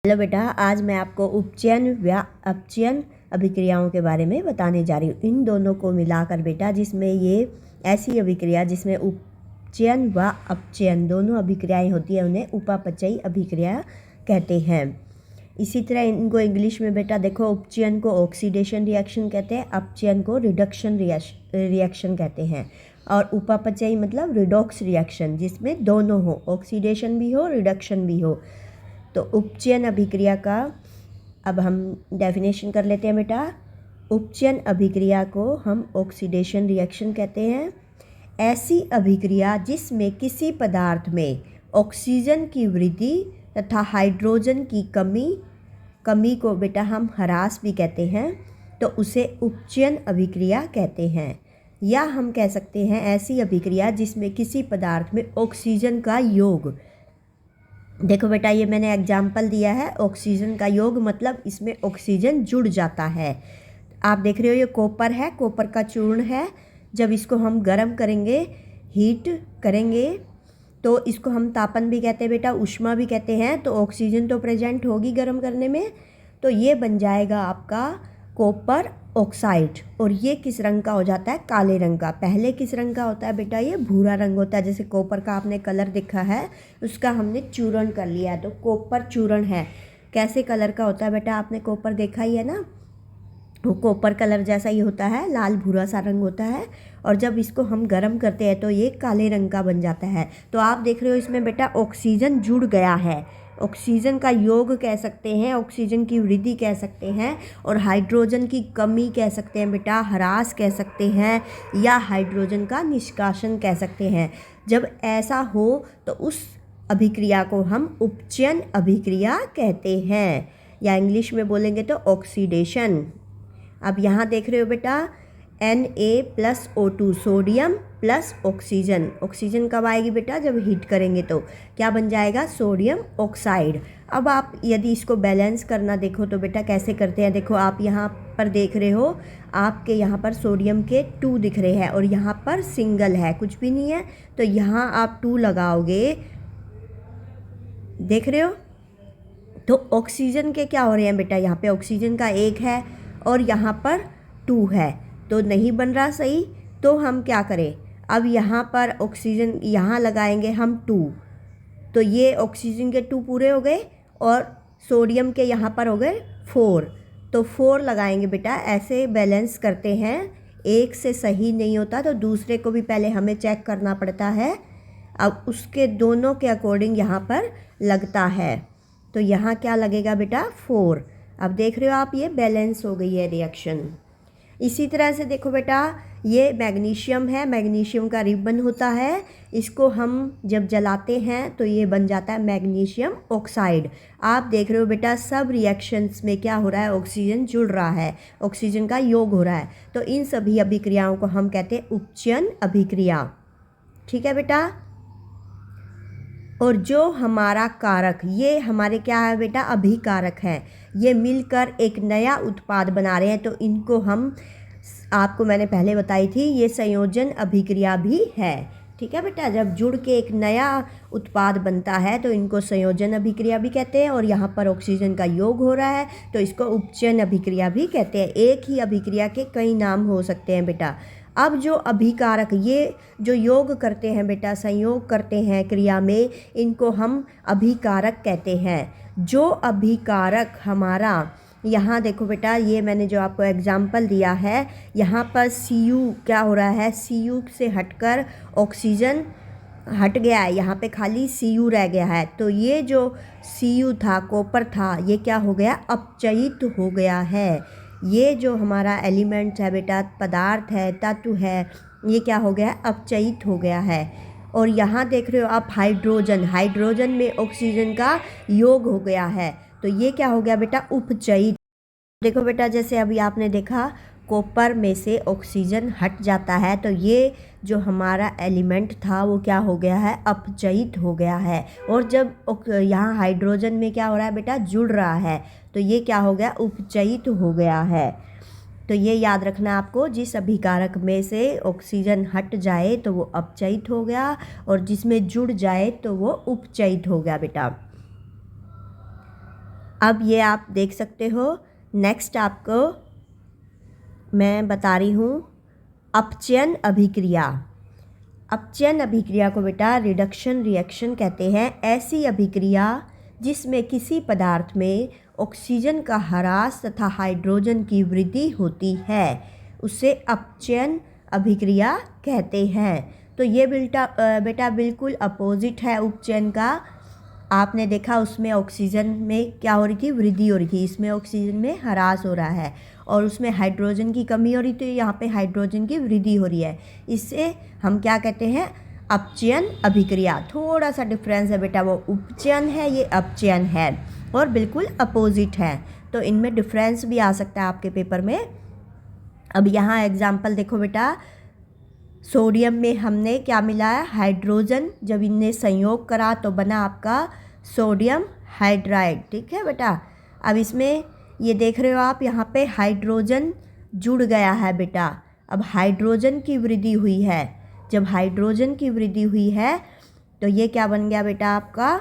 Hello बेटा, आज मैं आपको उपचयन व अपचयन अभिक्रियाओं के बारे में बताने जा रही हूँ। इन दोनों को मिलाकर बेटा, जिसमें ये ऐसी अभिक्रिया जिसमें उपचयन व अपचयन दोनों अभिक्रियाएं होती है, उन्हें उपापचयी अभिक्रिया कहते हैं। इसी तरह इनको इंग्लिश में बेटा देखो, उपचयन को ऑक्सीडेशन रिएक्शन कहते हैं, अपचयन को रिडक्शन रिएक्शन कहते हैं, और उपापचयी मतलब रिडॉक्स रिएक्शन, जिसमें दोनों हो, ऑक्सीडेशन भी हो रिडक्शन भी हो। तो उपचयन अभिक्रिया का अब हम डेफिनेशन कर लेते हैं बेटा। उपचयन अभिक्रिया को हम ऑक्सीडेशन रिएक्शन कहते हैं। ऐसी अभिक्रिया जिसमें किसी पदार्थ में ऑक्सीजन की वृद्धि तथा हाइड्रोजन की कमी को बेटा हम ह्रास भी कहते हैं, तो उसे उपचयन अभिक्रिया कहते हैं। या हम कह सकते हैं ऐसी अभिक्रिया जिसमें किसी पदार्थ में ऑक्सीजन का योग, देखो बेटा ये मैंने एग्जाम्पल दिया है, ऑक्सीजन का योग मतलब इसमें ऑक्सीजन जुड़ जाता है। आप देख रहे हो ये कॉपर है, कॉपर का चूर्ण है। जब इसको हम गर्म करेंगे, हीट करेंगे, तो इसको हम तापन भी कहते हैं बेटा, ऊष्मा भी कहते हैं। तो ऑक्सीजन तो प्रेजेंट होगी गर्म करने में, तो ये बन जाएगा आपका कॉपर ऑक्साइड। और ये किस रंग का हो जाता है? काले रंग का। पहले किस रंग का होता है बेटा? ये भूरा रंग होता है। जैसे कॉपर का आपने कलर देखा है, उसका हमने चूर्ण कर लिया है, तो कॉपर चूर्ण है। कैसे कलर का होता है बेटा? आपने कॉपर देखा ही है ना, वो कॉपर कलर जैसा ही होता है, लाल भूरा सा रंग होता है। और जब इसको हम गर्म करते हैं तो ये काले रंग का बन जाता है। तो आप देख रहे हो इसमें बेटा ऑक्सीजन जुड़ गया है। ऑक्सीजन का योग कह सकते हैं, ऑक्सीजन की वृद्धि कह सकते हैं, और हाइड्रोजन की कमी कह सकते हैं बेटा, ह्रास कह सकते हैं, या हाइड्रोजन का निष्कासन कह सकते हैं। जब ऐसा हो तो उस अभिक्रिया को हम उपचयन अभिक्रिया कहते हैं, या इंग्लिश में बोलेंगे तो ऑक्सीडेशन। अब यहाँ देख रहे हो बेटा Na+O2 sodium plus oxygen. Oxygen कब आएगी बेटा? जब हीट करेंगे तो क्या बन जाएगा? Sodium oxide. अब आप यदि इसको बैलेंस करना देखो तो बेटा कैसे करते हैं, देखो आप यहाँ पर देख रहे हो, आपके यहाँ पर सोडियम के 2 दिख रहे हैं और यहाँ पर सिंगल है, कुछ भी नहीं है। तो यहाँ आप 2 लगाओगे, देख रहे हो, तो ऑक्सीजन के क्या हो रहे हैं बेटा? यहाँ पे ऑक्सीजन का 1 है और यहाँ पर 2 है, तो नहीं बन रहा सही। तो हम क्या करें, अब यहाँ पर ऑक्सीजन यहाँ लगाएंगे हम 2, तो ये ऑक्सीजन के 2 पूरे हो गए, और सोडियम के यहाँ पर हो गए 4, तो 4 लगाएंगे बेटा। ऐसे बैलेंस करते हैं, एक से सही नहीं होता तो दूसरे को भी पहले हमें चेक करना पड़ता है। अब उसके दोनों के अकॉर्डिंग यहाँ पर लगता है, तो यहाँ क्या लगेगा बेटा? 4। अब देख रहे हो आप, ये बैलेंस हो गई है रिएक्शन। इसी तरह से देखो बेटा, ये मैग्नीशियम है, मैग्नीशियम का रिबन होता है, इसको हम जब जलाते हैं तो ये बन जाता है मैग्नीशियम ऑक्साइड। आप देख रहे हो बेटा, सब रिएक्शंस में क्या हो रहा है? ऑक्सीजन जुड़ रहा है, ऑक्सीजन का योग हो रहा है। तो इन सभी अभिक्रियाओं को हम कहते हैं उपचयन अभिक्रिया। ठीक है बेटा। और जो हमारा कारक, ये हमारे क्या है बेटा? अभिकारक हैं। ये मिलकर एक नया उत्पाद बना रहे हैं, तो इनको हम, आपको मैंने पहले बताई थी, ये संयोजन अभिक्रिया भी है। ठीक है बेटा, जब जुड़ के एक नया उत्पाद बनता है तो इनको संयोजन अभिक्रिया भी कहते हैं। और यहाँ पर ऑक्सीजन का योग हो रहा है तो इसको उपचयन अभिक्रिया भी कहते हैं। एक ही अभिक्रिया के कई नाम हो सकते हैं बेटा। अब जो अभिकारक, ये जो योग करते हैं बेटा, संयोग करते हैं क्रिया में, इनको हम अभिकारक कहते हैं। जो अभिकारक हमारा, यहाँ देखो बेटा, ये मैंने जो आपको एग्जाम्पल दिया है, यहाँ पर Cu क्या हो रहा है? Cu से हटकर ऑक्सीजन हट गया है, यहाँ पे खाली Cu रह गया है। तो ये जो Cu था, कॉपर था, ये क्या हो गया? अपचयित हो गया है। ये जो हमारा एलिमेंट है बेटा, पदार्थ है, तत्व है, ये क्या हो गया? अपचयित हो गया है। और यहाँ देख रहे हो आप हाइड्रोजन, हाइड्रोजन में ऑक्सीजन का योग हो गया है, तो ये क्या हो गया बेटा? उपचयित। देखो बेटा, जैसे अभी आपने देखा, कॉपर में से ऑक्सीजन हट जाता है, तो ये जो हमारा एलिमेंट था वो क्या हो गया है? अपचयित हो गया है। और जब यहाँ हाइड्रोजन में क्या हो रहा है बेटा? जुड़ रहा है, तो ये क्या हो गया? उपचयित हो गया है। तो ये याद रखना आपको, जिस अभिकारक में से ऑक्सीजन हट जाए तो वो अपचयित हो गया, और जिसमें जुड़ जाए तो वो उपचयित हो गया बेटा। अब ये आप देख सकते हो। नेक्स्ट आपको मैं बता रही हूँ अपचयन अभिक्रिया। अपचयन अभिक्रिया को बेटा रिडक्शन रिएक्शन कहते हैं। ऐसी अभिक्रिया जिसमें किसी पदार्थ में ऑक्सीजन का ह्रास तथा हाइड्रोजन की वृद्धि होती है उसे अपचयन अभिक्रिया कहते हैं। तो ये बेटा बिल्कुल अपोजिट है उपचयन का। आपने देखा उसमें ऑक्सीजन में क्या हो रही थी, वृद्धि हो रही थी, इसमें ऑक्सीजन में ह्रास हो रहा है और उसमें हाइड्रोजन की कमी हो रही थी, यहाँ पे हाइड्रोजन की वृद्धि हो रही है। इससे हम क्या कहते हैं, अपचयन अभिक्रिया। थोड़ा सा डिफरेंस है बेटा, वो उपचयन है, ये अपचयन है और बिल्कुल अपोजिट है। तो इनमें डिफरेंस भी आ सकता है आपके पेपर में। अब यहाँ एग्जाम्पल देखो बेटा, सोडियम में हमने क्या मिलाया, हाइड्रोजन। जब इनने संयोग करा तो बना आपका सोडियम हाइड्राइड। ठीक है बेटा। अब इसमें ये देख रहे हो आप, यहाँ पे हाइड्रोजन जुड़ गया है बेटा। अब हाइड्रोजन की वृद्धि हुई है। जब हाइड्रोजन की वृद्धि हुई है तो ये क्या बन गया बेटा आपका,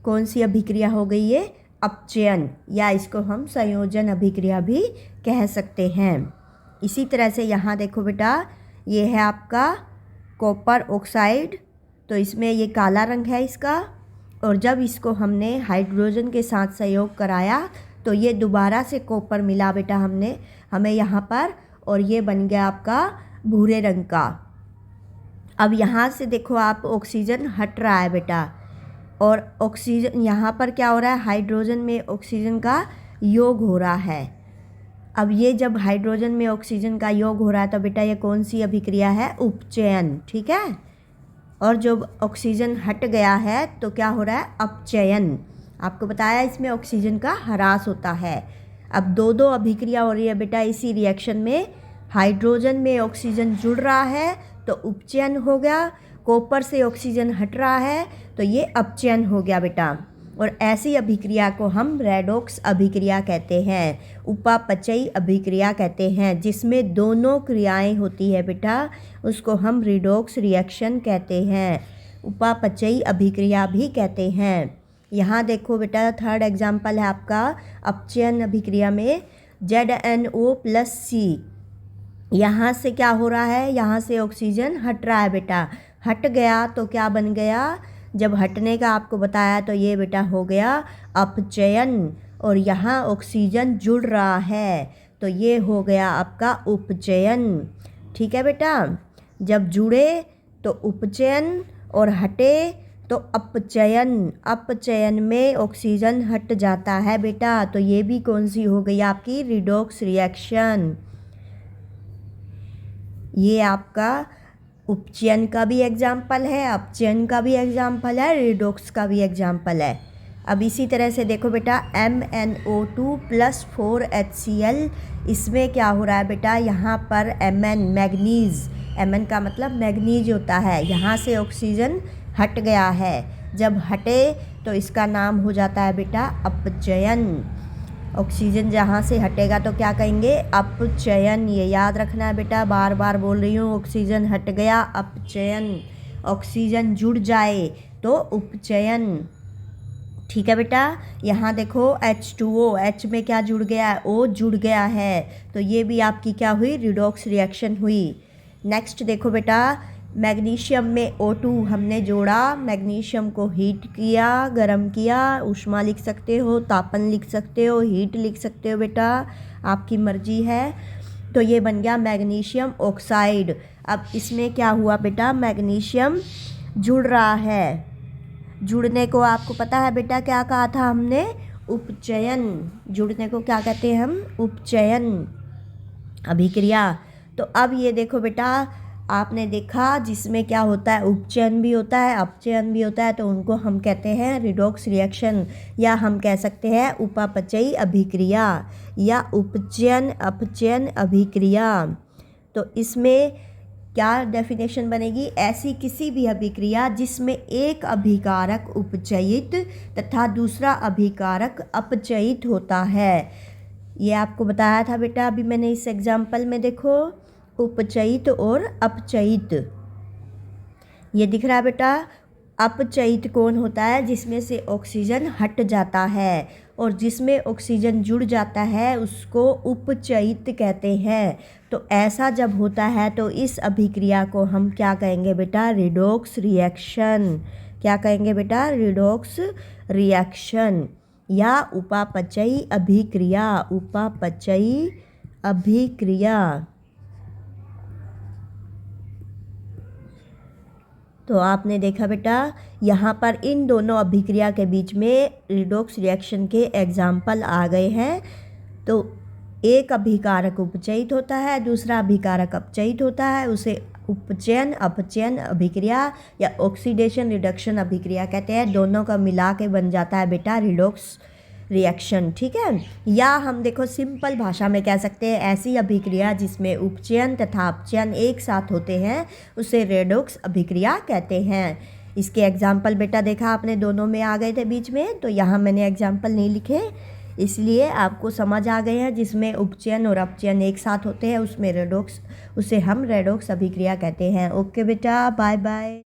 कौन सी अभिक्रिया हो गई, ये अपचयन, या इसको हम संयोजन अभिक्रिया भी कह सकते हैं। इसी तरह से यहाँ देखो बेटा, ये है आपका कॉपर ऑक्साइड। तो इसमें ये काला रंग है इसका, और जब इसको हमने हाइड्रोजन के साथ संयोग कराया तो ये दोबारा से कॉपर मिला बेटा हमें यहाँ पर, और ये बन गया आपका भूरे रंग का। अब यहाँ से देखो आप, ऑक्सीजन हट रहा है बेटा, और ऑक्सीजन यहाँ पर क्या हो रहा है, हाइड्रोजन में ऑक्सीजन का योग हो रहा है। अब ये जब हाइड्रोजन में ऑक्सीजन का योग हो रहा है तो बेटा ये कौन सी अभिक्रिया है, उपचयन। ठीक है। और जब ऑक्सीजन हट गया है तो क्या हो रहा है, अपचयन। आपको बताया इसमें ऑक्सीजन का ह्रास होता है। अब दो अभिक्रिया हो रही है बेटा इसी रिएक्शन में। हाइड्रोजन में ऑक्सीजन जुड़ रहा है तो उपचयन हो गया, कॉपर से ऑक्सीजन हट रहा है तो ये अपचयन हो गया बेटा। और ऐसी अभिक्रिया को हम रेडॉक्स अभिक्रिया कहते हैं, उपापचयी अभिक्रिया कहते हैं। जिसमें दोनों क्रियाएं होती है बेटा, उसको हम रिडॉक्स रिएक्शन कहते हैं, उपापचयी अभिक्रिया भी कहते हैं। यहाँ देखो बेटा, थर्ड एग्जाम्पल है आपका अपचयन अभिक्रिया में ZnO+C। यहाँ से क्या हो रहा है, यहाँ से ऑक्सीजन हट रहा है बेटा। हट गया तो क्या बन गया, जब हटने का आपको बताया तो ये बेटा हो गया अपचयन, और यहाँ ऑक्सीजन जुड़ रहा है तो ये हो गया आपका उपचयन। ठीक है बेटा। जब जुड़े तो उपचयन और हटे तो अपचयन। अपचयन में ऑक्सीजन हट जाता है बेटा, तो ये भी कौन सी हो गई आपकी, रिडॉक्स रिएक्शन। ये आपका उपचयन का भी एग्जाम्पल है, अपचयन का भी एग्जाम्पल है, रिडॉक्स का भी एग्जाम्पल है। अब इसी तरह से देखो बेटा, MnO2+4HCl, इसमें क्या हो रहा है बेटा, यहाँ पर Mn मैग्नीज, Mn का मतलब मैग्नीज होता है, यहाँ से ऑक्सीजन हट गया है। जब हटे तो इसका नाम हो जाता है बेटा अपचयन। ऑक्सीजन जहाँ से हटेगा तो क्या कहेंगे, अपचयन। ये याद रखना है बेटा, बार बार बोल रही हूँ, ऑक्सीजन हट गया अपचयन, ऑक्सीजन जुड़ जाए तो उपचयन। ठीक है बेटा। यहाँ देखो H2O, H में क्या जुड़ गया है, O जुड़ गया है, तो ये भी आपकी क्या हुई, रिडॉक्स रिएक्शन हुई। नेक्स्ट देखो बेटा, मैग्नीशियम में O2 हमने जोड़ा, मैग्नीशियम को हीट किया, गर्म किया, ऊष्मा लिख सकते हो, तापन लिख सकते हो, हीट लिख सकते हो बेटा, आपकी मर्जी है। तो ये बन गया मैग्नीशियम ऑक्साइड। अब इसमें क्या हुआ बेटा, मैग्नीशियम जुड़ रहा है। जुड़ने को आपको पता है बेटा क्या कहा था हमने, उपचयन। जुड़ने को क्या कहते हैं हम, उपचयन अभिक्रिया। तो अब ये देखो बेटा, आपने देखा जिसमें क्या होता है, उपचयन भी होता है, अपचयन भी होता है, तो उनको हम कहते हैं रिडॉक्स रिएक्शन, या हम कह सकते हैं उपापचयी अभिक्रिया या उपचयन अपचयन अभिक्रिया। तो इसमें क्या डेफिनेशन बनेगी, ऐसी किसी भी अभिक्रिया जिसमें एक अभिकारक उपचयित तथा दूसरा अभिकारक अपचयित होता है। ये आपको बताया था बेटा अभी मैंने इस एग्जाम्पल में, देखो उपचयित और अपचयित। ये दिख रहा है बेटा, अपचयित कौन होता है, जिसमें से ऑक्सीजन हट जाता है, और जिसमें ऑक्सीजन जुड़ जाता है उसको उपचयित कहते हैं। तो ऐसा जब होता है तो इस अभिक्रिया को हम क्या कहेंगे बेटा? Redox reaction. क्या कहेंगे बेटा? रिडॉक्स रिएक्शन या उपापचयी अभिक्रिया। उपापचयी अभिक्रिया। तो आपने देखा बेटा यहाँ पर इन दोनों अभिक्रिया के बीच में रिडॉक्स रिएक्शन के एग्जाम्पल आ गए हैं। तो एक अभिकारक उपचयित होता है, दूसरा अभिकारक अपचयित होता है, उसे उपचयन अपचयन अभिक्रिया या ऑक्सीडेशन रिडक्शन अभिक्रिया कहते हैं। दोनों का मिला के बन जाता है बेटा रिडॉक्स रिएक्शन। ठीक है, या हम देखो सिंपल भाषा में कह सकते हैं ऐसी अभिक्रिया जिसमें उपचयन तथा अपचयन एक साथ होते हैं उसे रेडॉक्स अभिक्रिया कहते हैं। इसके एग्जाम्पल बेटा देखा आपने दोनों में आ गए थे बीच में, तो यहाँ मैंने एग्जाम्पल नहीं लिखे इसलिए आपको समझ आ गए हैं। जिसमें उपचयन और अपचयन एक साथ होते हैं उसमें रेडॉक्स, उसे हम रेडॉक्स अभिक्रिया कहते हैं। ओके बेटा, बाय बाय।